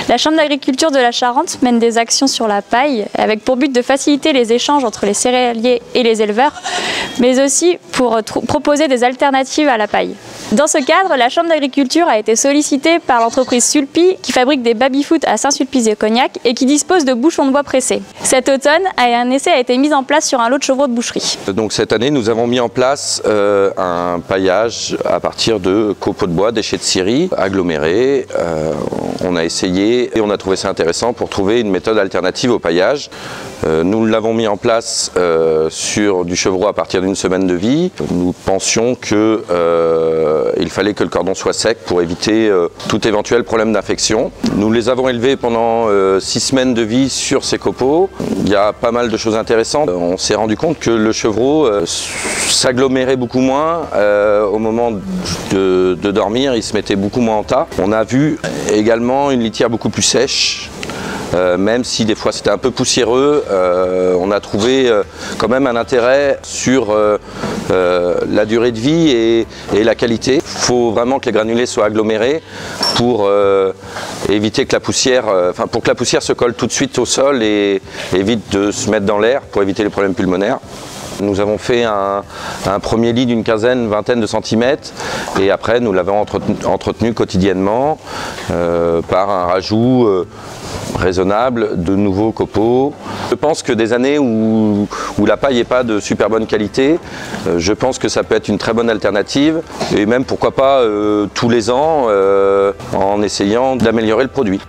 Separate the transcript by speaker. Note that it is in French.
Speaker 1: La Chambre d'agriculture de la Charente mène des actions sur la paille avec pour but de faciliter les échanges entre les céréaliers et les éleveurs, mais aussi pour proposer des alternatives à la paille. Dans ce cadre, la Chambre d'agriculture a été sollicitée par l'entreprise Sulpi qui fabrique des baby-foot à Saint-Sulpice-et-Cognac et qui dispose de bouchons de bois pressés. Cet automne, un essai a été mis en place sur un lot de chevreaux de boucherie.
Speaker 2: Donc cette année, nous avons mis en place un paillage à partir de copeaux de bois, déchets de scierie, agglomérés. On a essayé et on a trouvé ça intéressant pour trouver une méthode alternative au paillage. Nous l'avons mis en place sur du chevreau à partir d'une semaine de vie. Nous pensions qu'il fallait que le cordon soit sec pour éviter tout éventuel problème d'infection. Nous les avons élevés pendant 6 semaines de vie sur ces copeaux. Il y a pas mal de choses intéressantes. On s'est rendu compte que le chevreau s'agglomérait beaucoup moins au moment de dormir, il se mettait beaucoup moins en tas. On a vu également une litière beaucoup plus sèche. Même si des fois c'était un peu poussiéreux, on a trouvé quand même un intérêt sur la durée de vie et la qualité. Il faut vraiment que les granulés soient agglomérés pour éviter que la poussière, pour que la poussière se colle tout de suite au sol et évite de se mettre dans l'air pour éviter les problèmes pulmonaires. Nous avons fait un premier lit d'une vingtaine de centimètres et après nous l'avons entretenu quotidiennement par un rajout raisonnable de nouveaux copeaux. Je pense que des années où la paille n'est pas de super bonne qualité, je pense que ça peut être une très bonne alternative et même pourquoi pas tous les ans en essayant d'améliorer le produit.